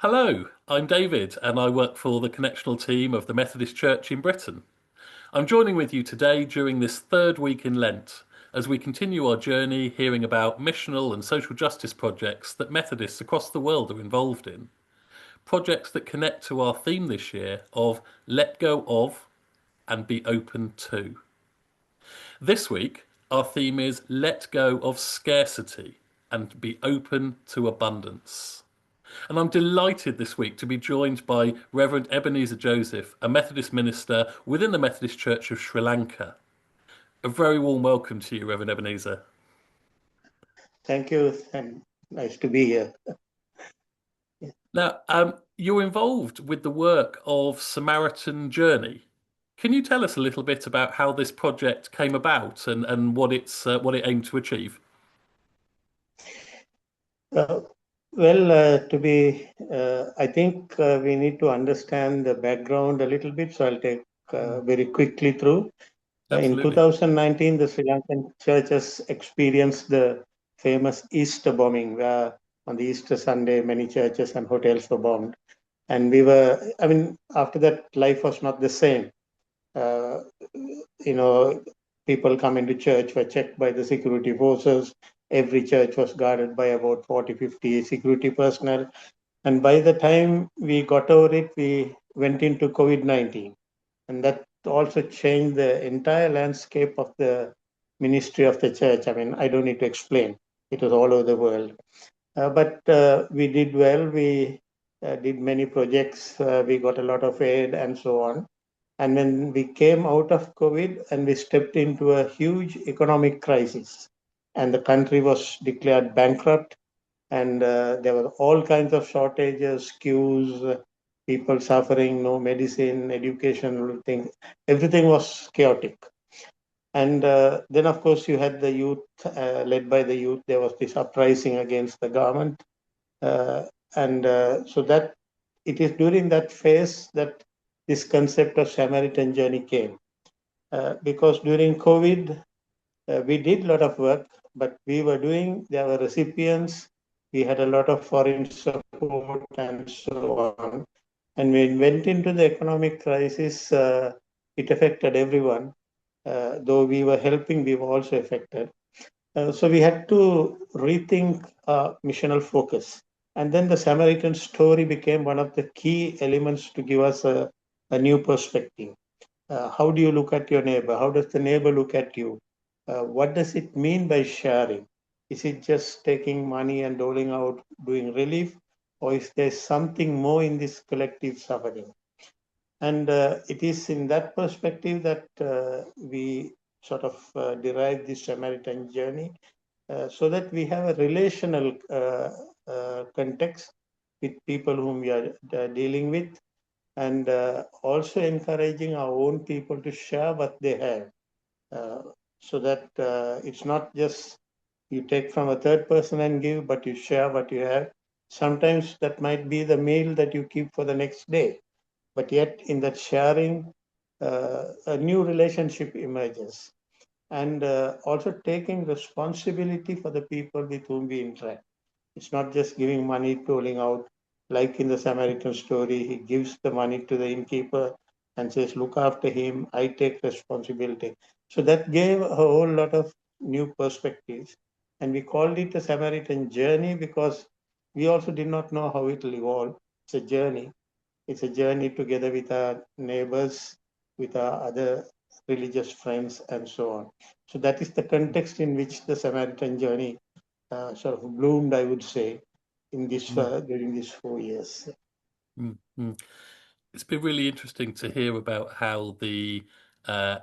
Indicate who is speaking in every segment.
Speaker 1: Hello, I'm David and I work for the connectional team of the Methodist Church in Britain. I'm joining with you today during this third week in Lent as we continue our journey hearing about missional and social justice projects that Methodists across the world are involved in. Projects that connect to our theme this year of let go of and be open to. This week, our theme is let go of scarcity and be open to abundance. And I'm delighted this week to be joined by Revd Ebenezer Joseph, a Methodist minister within the Methodist Church of Sri Lanka. A very warm welcome to you, Revd Ebenezer.
Speaker 2: Thank you, and nice to be here.
Speaker 1: Now, you're involved with the work of Samaritan Journey. Can you tell us a little bit about how this project came about and what it aimed to achieve?
Speaker 2: Uh, I think we need to understand the background a little bit, so I'll take very quickly through. In
Speaker 1: Absolutely.
Speaker 2: 2019, the Sri Lankan churches experienced the famous Easter bombing, where on the Easter Sunday, many churches and hotels were bombed. And after that, life was not the same. Uh, you know, People come into church were checked by the security forces. Every church was guarded by about 40, 50 security personnel. And by the time we got over it, we went into COVID-19. And that also changed the entire landscape of the ministry of the church. I mean, I don't need to explain. It was all over the world. But we did well. We did many projects. We got a lot of aid and so on. And when we came out of COVID and we stepped into a huge economic crisis, and the country was declared bankrupt, and there were all kinds of shortages, queues, people suffering, no medicine, educational things, everything was chaotic. And then, of course, you had the youth, led by the youth. There was this uprising against the government. Uh, and so that it is during that phase that this concept of Samaritan journey came. Because during COVID, we did a lot of work, but there were recipients, we had a lot of foreign support and so on. And when we went into the economic crisis, it affected everyone. Though we were helping, we were also affected. So we had to rethink missional focus. And then the Samaritan story became one of the key elements to give us a new perspective. How do you look at your neighbor? How does the neighbor look at you? What does it mean by sharing? Is it just taking money and doling out, doing relief? Or is there something more in this collective suffering? And it is in that perspective that we sort of derive this Samaritan journey so that we have a relational context with people whom we are dealing with, and also encouraging our own people to share what they have, uh, so that it's not just you take from a third person and give, but you share what you have. Sometimes that might be the meal that you keep for the next day, but yet in that sharing, a new relationship emerges. And also taking responsibility for the people with whom we interact. It's not just giving money, doling out. Like in the Samaritan story, he gives the money to the innkeeper and says, look after him, I take responsibility. So that gave a whole lot of new perspectives. And we called it a Samaritan journey because we also did not know how it will evolve. It's a journey. It's a journey together with our neighbors, with our other religious friends, and so on. So that is the context in which the Samaritan journey sort of bloomed, I would say, in this
Speaker 1: Mm,
Speaker 2: during these 4 years.
Speaker 1: mm, mm. It's been really interesting to hear about uh,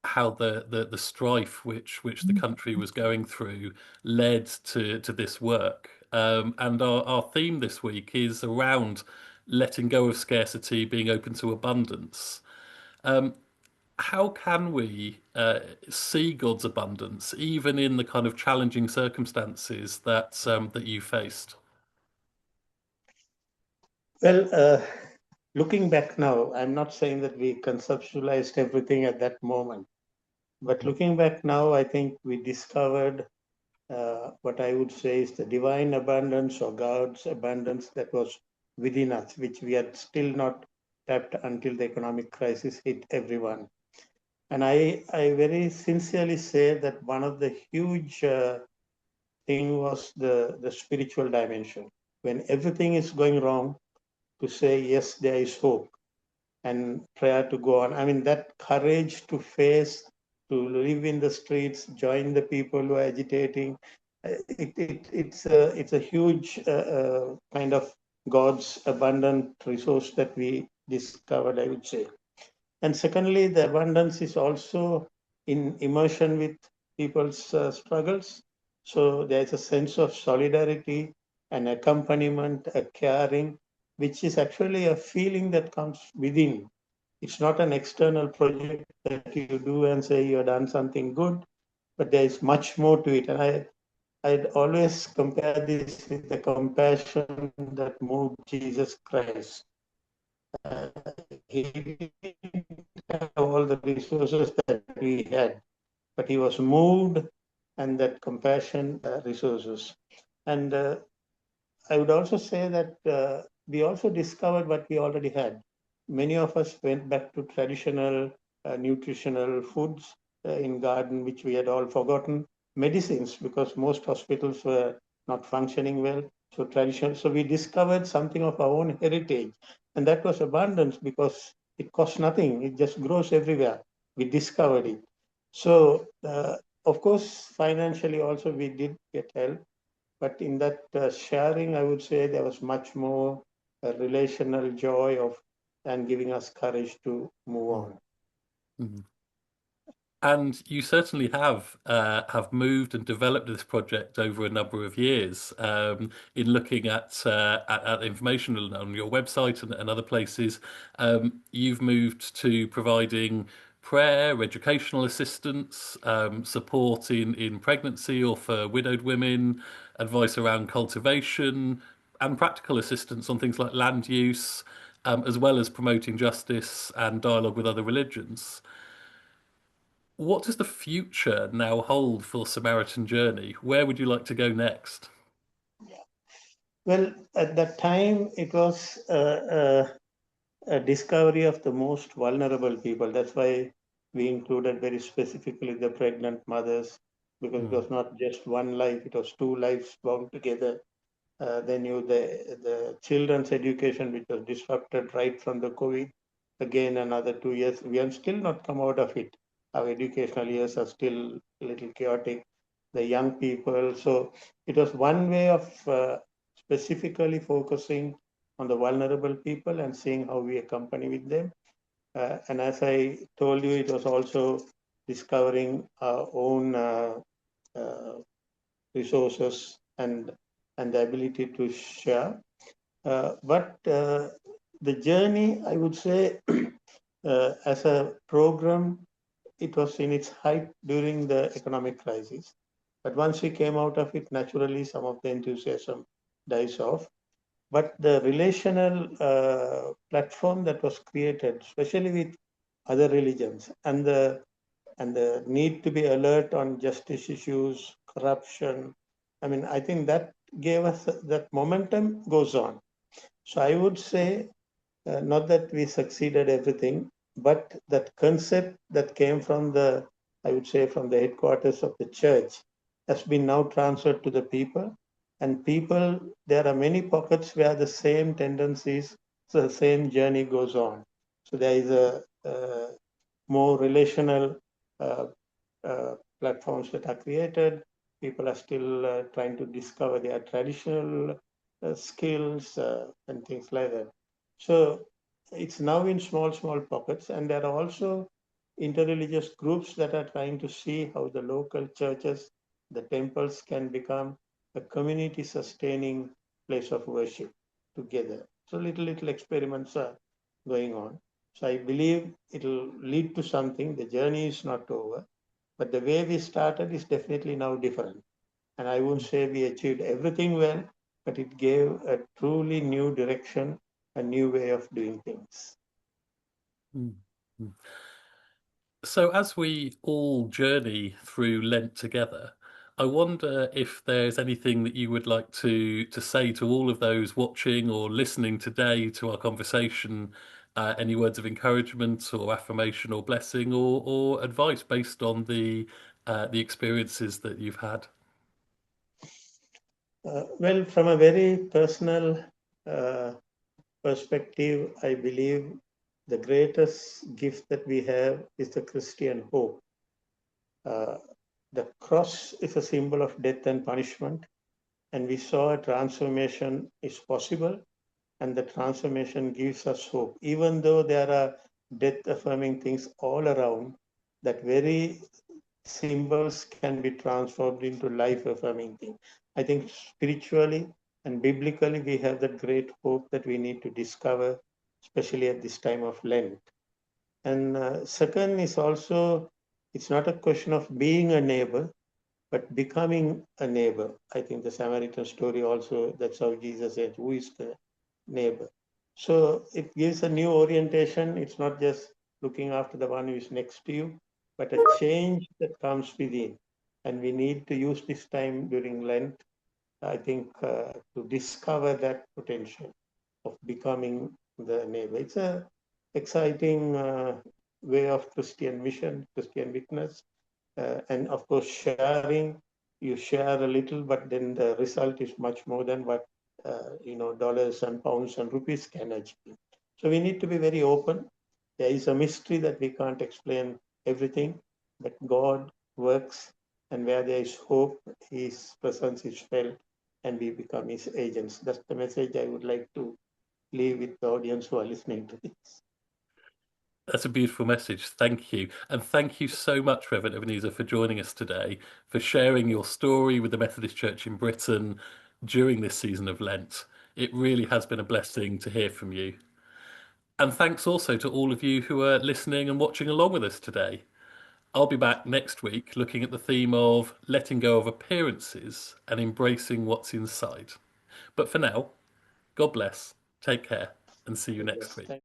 Speaker 1: how the strife which the country was going through led to this work. And our theme this week is around letting go of scarcity, being open to abundance. Um, how can we see God's abundance even in the kind of challenging circumstances that you faced?
Speaker 2: Well, looking back now, I'm not saying that we conceptualized everything at that moment, but looking back now, I think we discovered what I would say is the divine abundance or God's abundance that was within us, which we had still not tapped until the economic crisis hit everyone. And I very sincerely say that one of the huge thing was the spiritual dimension. When everything is going wrong, to say, yes, there is hope and prayer to go on. I mean, that courage to face, to live in the streets, join the people who are agitating, it's a huge kind of God's abundant resource that we discovered, I would say. And secondly, the abundance is also in immersion with people's struggles. So there's a sense of solidarity, an accompaniment, a caring, which is actually a feeling that comes within. It's not an external project that you do and say you've done something good, but there is much more to it. And I'd always compare this with the compassion that moved Jesus Christ. He didn't have all the resources that we had, but he was moved and that compassion resources. And I would also say that we also discovered what we already had. Many of us went back to traditional nutritional foods in garden, which we had all forgotten. Medicines, because most hospitals were not functioning well. So traditional. So we discovered something of our own heritage, and that was abundance because it costs nothing. It just grows everywhere. We discovered it. So of course, financially also we did get help, but in that sharing, I would say there was much more relational joy of and giving us courage to move
Speaker 1: Mm.
Speaker 2: on.
Speaker 1: Mm. And you certainly have moved and developed this project over a number of years. In looking at information on your website and other places, you've moved to providing prayer, educational assistance, support in pregnancy or for widowed women, advice around cultivation, and practical assistance on things like land use, as well as promoting justice and dialogue with other religions. What does the future now hold for Samaritan Journey? Where would you like to go next?
Speaker 2: Well, at that time, it was a discovery of the most vulnerable people. That's why we included very specifically the pregnant mothers, because it
Speaker 1: Mm,
Speaker 2: was not just one life, it was two lives bound together. Then the children's education, which was disrupted right from the COVID. Again, another 2 years. We have still not come out of it. Our educational years are still a little chaotic. The young people. So it was one way of specifically focusing on the vulnerable people and seeing how we accompany with them. And as I told you, it was also discovering our own uh, resources and the ability to share. But the journey, I would say, as a program, it was in its height during the economic crisis. But once we came out of it, naturally, some of the enthusiasm dies off. But the relational platform that was created, especially with other religions, and the need to be alert on justice issues, corruption. I mean, I think that gave us that momentum goes on. So I would say, not that we succeeded everything, but that concept that came from I would say, from the headquarters of the church has been now transferred to the people. And people, there are many pockets where the same tendencies, the same journey goes on. So there is a more relational uh, platforms that are created. People are still trying to discover their traditional skills and things like that. So it's now in small pockets, and there are also interreligious groups that are trying to see how the local churches, the temples can become a community sustaining place of worship together. So little experiments are going on. So I believe it'll lead to something. The journey is not over, but the way we started is definitely now different. And I won't say we achieved everything well, but it gave a truly new direction, a new way of doing things.
Speaker 1: mm, mm. So, as we all journey through Lent together, I wonder if there's anything that you would like to say to all of those watching or listening today to our conversation, any words of encouragement or affirmation or blessing or advice based on the experiences that you've had.
Speaker 2: Well, from a very personal uh, perspective, I believe the greatest gift that we have is the Christian hope. Uh, the cross is a symbol of death and punishment, and we saw a transformation is possible, and the transformation gives us hope. Even though there are death affirming things all around, that very symbols can be transformed into life affirming things. I think spiritually and biblically, we have that great hope that we need to discover, especially at this time of Lent. And second is also, it's not a question of being a neighbor, but becoming a neighbor. I think the Samaritan story also, that's how Jesus said, who is the neighbor? So it gives a new orientation. It's not just looking after the one who is next to you, but a change that comes within. And we need to use this time during Lent, I think, to discover that potential of becoming the neighbor. It's a exciting way of Christian mission, Christian witness, and of course sharing. You share a little, but then the result is much more than what dollars and pounds and rupees can achieve. So we need to be very open. There is a mystery that we can't explain everything, but God works, and where there is hope, His presence is felt, and we become His agents. That's the message I would like to leave with the audience who are listening to this.
Speaker 1: That's a beautiful message. Thank you. And thank you so much, Revd Ebenezer, for joining us today, for sharing your story with the Methodist Church in Britain during this season of Lent. It really has been a blessing to hear from you. And thanks also to all of you who are listening and watching along with us today. I'll be back next week looking at the theme of letting go of appearances and embracing what's inside. But for now, God bless, take care, and see you
Speaker 2: God
Speaker 1: next
Speaker 2: bless.
Speaker 1: week.
Speaker 2: Thank